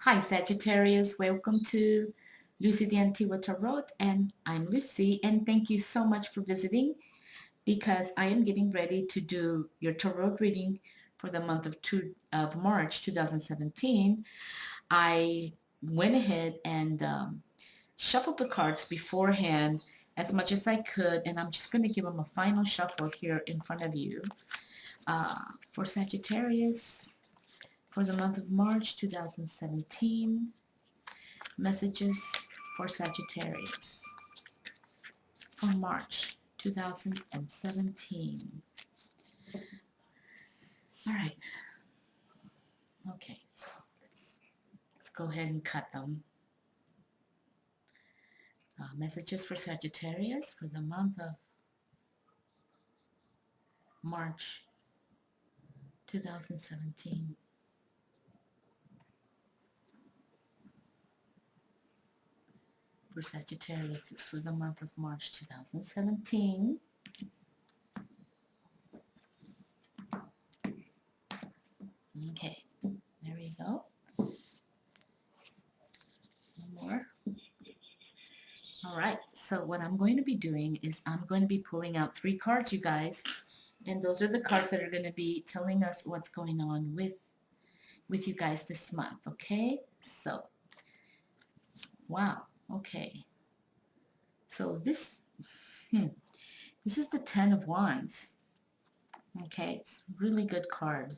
Hi Sagittarius, welcome to Lucy the Antigua Tarot, and I'm Lucy, and thank you so much for visiting because I am getting ready to do your tarot reading for the month of March 2017. I went ahead and shuffled the cards beforehand as much as I could, and I'm just going to give them a final shuffle here in front of you uh, for Sagittarius for the month of March 2017. Messages for Sagittarius for March 2017. All right. Okay, so let's go ahead and cut them. Messages for Sagittarius for the month of March 2017. For Sagittarius, it's for the month of March 2017. Okay, there we go. One more. All right, so what I'm going to be doing is I'm going to be pulling out 3 cards, you guys, and those are the cards that are going to be telling us what's going on with you guys this month, okay? So, wow, okay. So this is the 10 of Wands, okay? It's a really good card.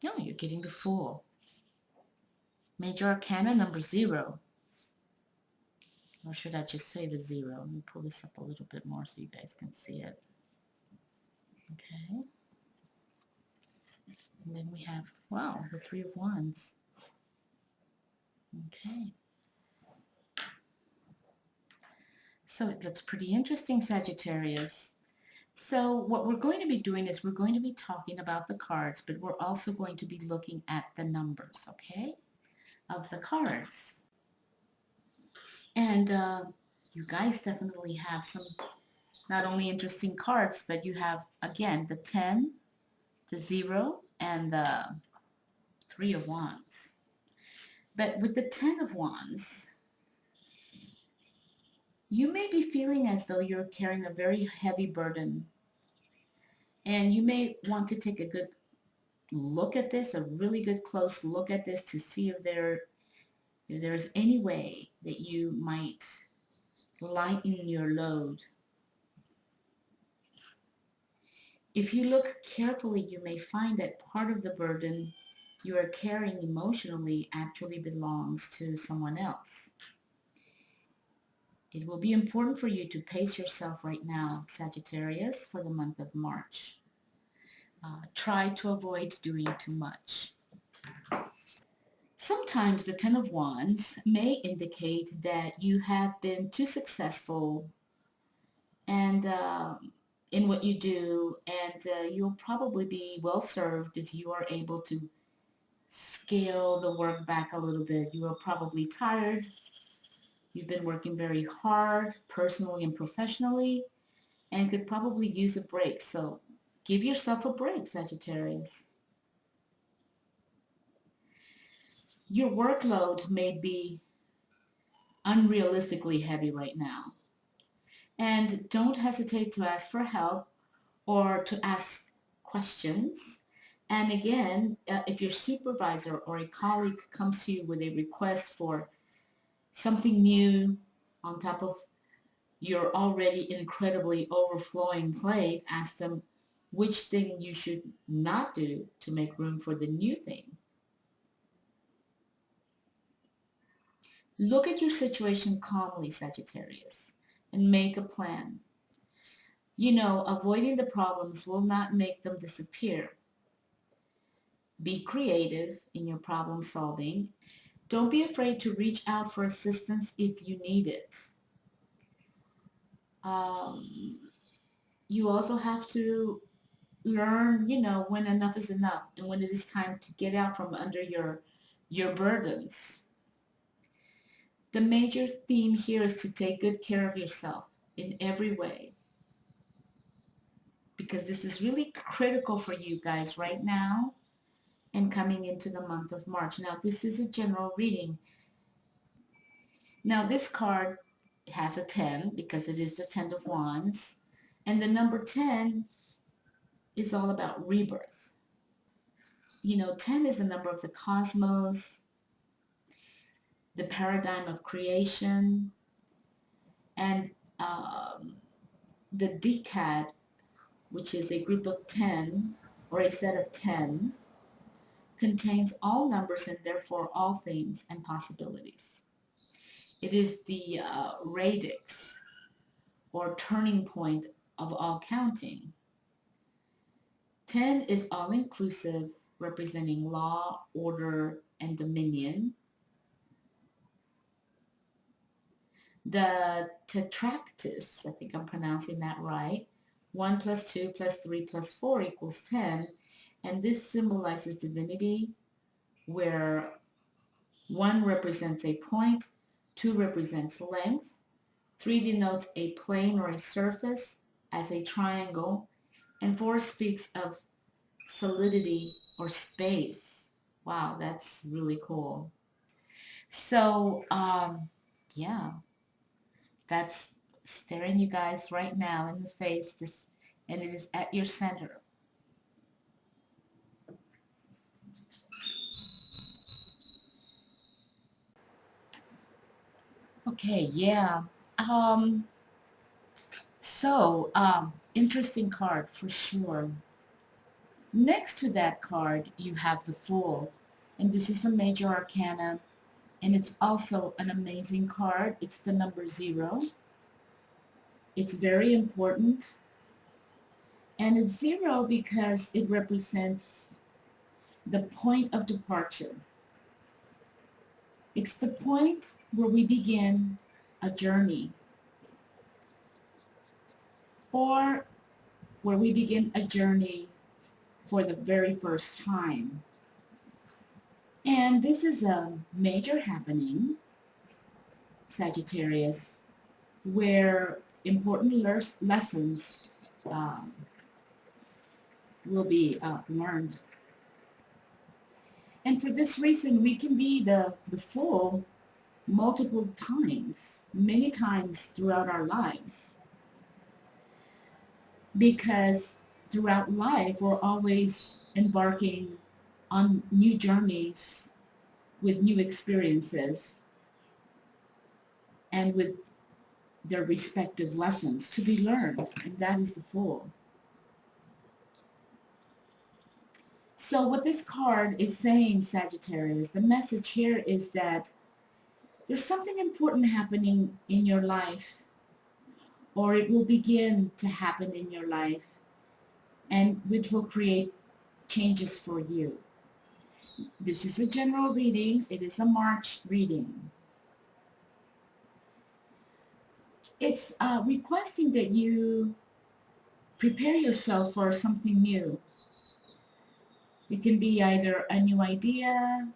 No, you're getting the Fool. Major Arcana number 0. Or should I just say the 0? Let me pull this up a little bit more so you guys can see it. Okay. And then we have, wow, the 3 of Wands. Okay. So it looks pretty interesting, Sagittarius. So what we're going to be doing is we're going to be talking about the cards, but we're also going to be looking at the numbers, okay, of the cards. And you guys definitely have some not only interesting cards, but you have, again, the 10, the 0, and the 3 of Wands. But with the 10 of Wands, you may be feeling as though you're carrying a very heavy burden. And you may want to take a good look at this, a really good close look at this to see if there's any way that you might lighten your load. If you look carefully, you may find that part of the burden you are carrying emotionally actually belongs to someone else. It will be important for you to pace yourself right now, Sagittarius, for the month of March. Try to avoid doing too much. Sometimes the 10 of Wands may indicate that you have been too successful and in what you do, and you'll probably be well served if you are able to scale the work back a little bit. You are probably tired. You've been working very hard, personally and professionally, and could probably use a break. So give yourself a break, Sagittarius. Your workload may be unrealistically heavy right now. And don't hesitate to ask for help or to ask questions. And again, if your supervisor or a colleague comes to you with a request for something new on top of your already incredibly overflowing plate, ask them which thing you should not do to make room for the new thing. Look at your situation calmly, Sagittarius, and make a plan. You know, avoiding the problems will not make them disappear. Be creative in your problem solving. Don't be afraid to reach out for assistance if you need it. You also have to learn, you know, when enough is enough and when it is time to get out from under your burdens. The major theme here is to take good care of yourself in every way, because this is really critical for you guys right now. and coming into the month of March. Now, this is a general reading. Now, this card has a 10 because it is the 10 of Wands. And the number 10 is all about rebirth. You know, 10 is the number of the cosmos, the paradigm of creation, and the decad, which is a group of 10 or a set of 10, contains all numbers and therefore all things and possibilities. It is the radix or turning point of all counting. 10 is all-inclusive, representing law, order, and dominion. The tetractys, I think I'm pronouncing that right, 1 plus 2 plus 3 plus 4 equals 10, and this symbolizes divinity, where 1 represents a point, 2 represents length, 3 denotes a plane or a surface as a triangle, and 4 speaks of solidity or space. Wow, that's really cool. So, yeah, that's staring you guys right now in the face, this, and it is at your center. Okay, yeah. Um, Interesting card for sure. Next to that card, you have the Fool, and this is a major arcana, and it's also an amazing card. It's the number 0. It's very important, and it's 0 because it represents the point of departure. It's the point where we begin a journey, or where we begin a journey for the very first time. And this is a major happening, Sagittarius, where important lessons um, will be learned. And for this reason, we can be the Fool multiple times, many times throughout our lives. Because throughout life, we're always embarking on new journeys with new experiences and with their respective lessons to be learned, and that is the Fool. So what this card is saying, Sagittarius, the message here is that there's something important happening in your life, or it will begin to happen in your life, and which will create changes for you. This is a general reading. It is a March reading. It's requesting that you prepare yourself for something new. It can be either a new idea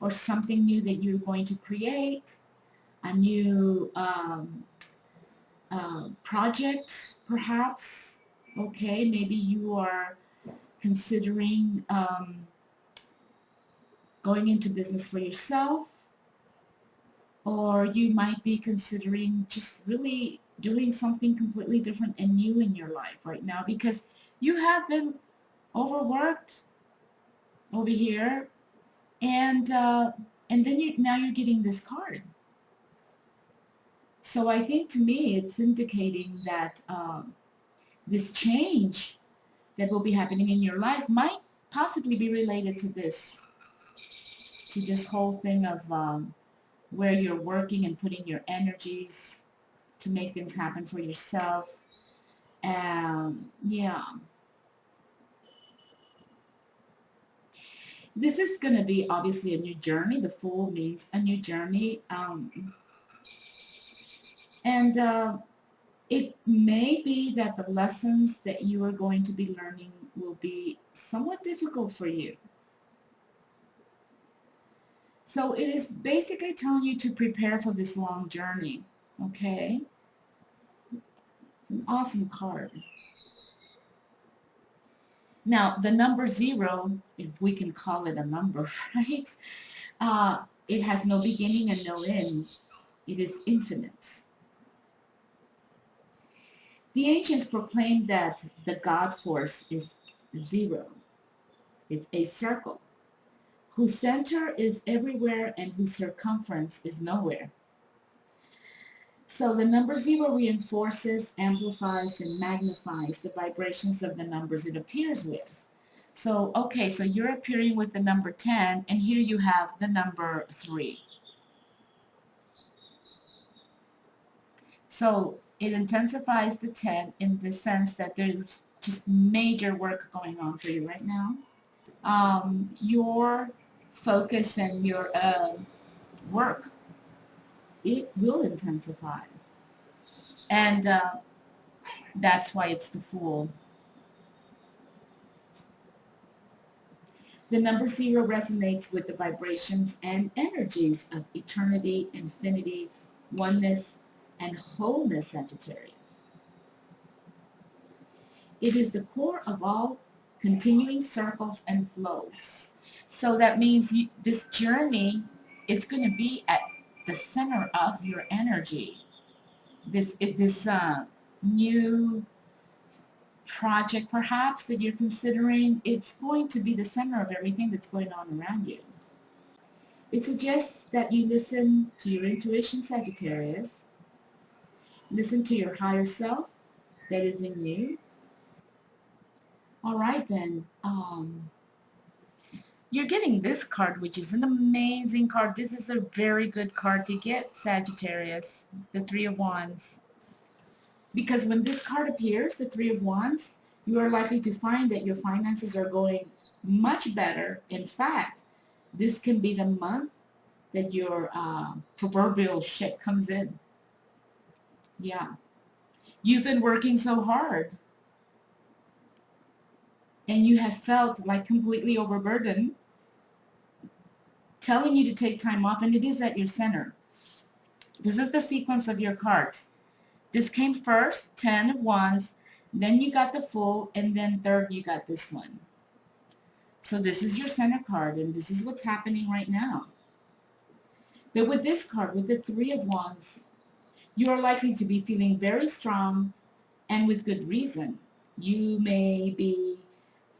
or something new that you're going to create, a new project perhaps. Okay, maybe you are considering going into business for yourself, or you might be considering just really doing something completely different and new in your life right now because you have been overworked over here, and then now you're getting this card. So I think to me it's indicating that this change that will be happening in your life might possibly be related to this whole thing of where you're working and putting your energies to make things happen for yourself. Yeah. This is going to be obviously a new journey. The Fool means a new journey. It may be that the lessons that you are going to be learning will be somewhat difficult for you. So it is basically telling you to prepare for this long journey, okay? It's an awesome card. Now, the number 0, if we can call it a number, right? It has no beginning and no end. It is infinite. The ancients proclaimed that the God force is 0. It's a circle, whose center is everywhere and whose circumference is nowhere. So the number 0 reinforces, amplifies, and magnifies the vibrations of the numbers it appears with. So, okay, so you're appearing with the number 10, and here you have the number 3. So it intensifies the 10 in the sense that there's just major work going on for you right now. Your focus and your work, it will intensify. And that's why it's the Fool. The number 0 resonates with the vibrations and energies of eternity, infinity, oneness, and wholeness, Sagittarius. It is the core of all continuing circles and flows. So that means this journey, it's going to be at the center of your energy. This new project perhaps that you're considering, it's going to be the center of everything that's going on around you. It suggests that you listen to your intuition, Sagittarius. Listen to your higher self that is in you. All right then. You're getting this card, which is an amazing card. This is a very good card to get, Sagittarius, the Three of Wands. Because when this card appears, the Three of Wands, you are likely to find that your finances are going much better. In fact, this can be the month that your proverbial shit comes in. Yeah. You've been working so hard and you have felt like completely overburdened, telling you to take time off, and it is at your center. This is the sequence of your cards. This came first, 10 of Wands, then you got the Fool, and then third you got this one. So this is your center card, and this is what's happening right now. But with this card, with the Three of Wands, you are likely to be feeling very strong and with good reason. You may be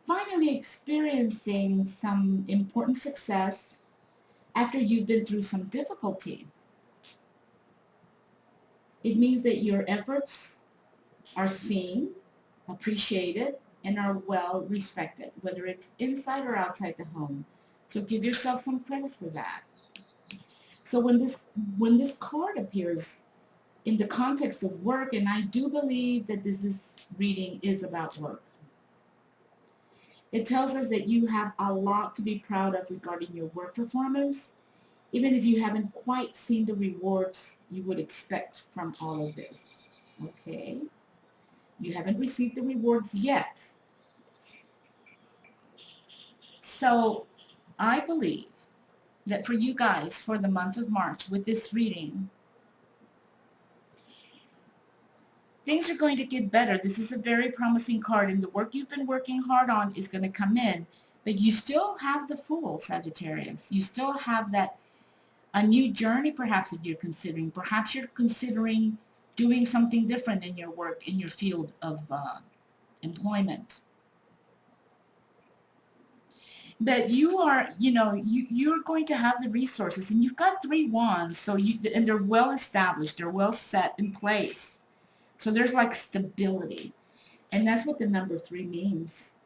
finally experiencing some important success after you've been through some difficulty. It means that your efforts are seen, appreciated, and are well respected, whether it's inside or outside the home. So give yourself some credit for that. So when this card appears in the context of work, and I do believe that this reading is about work, it tells us that you have a lot to be proud of regarding your work performance, even if you haven't quite seen the rewards you would expect from all of this. Okay? You haven't received the rewards yet. So I believe that for you guys, for the month of March, with this reading, things are going to get better. This is a very promising card, and the work you've been working hard on is going to come in. But you still have the Fool, Sagittarius. You still have a new journey perhaps that you're considering. Perhaps you're considering doing something different in your work, in your field of employment. But you are, you're going to have the resources, and you've got 3 wands, so and they're well established, they're well set in place. So there's like stability. And that's what the number 3 means.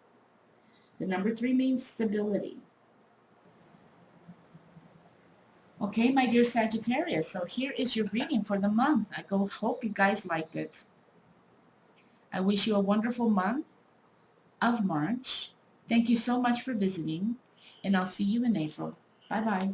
The number 3 means stability. Okay, my dear Sagittarius, so here is your reading for the month. I hope you guys liked it. I wish you a wonderful month of March. Thank you so much for visiting, and I'll see you in April. Bye-bye.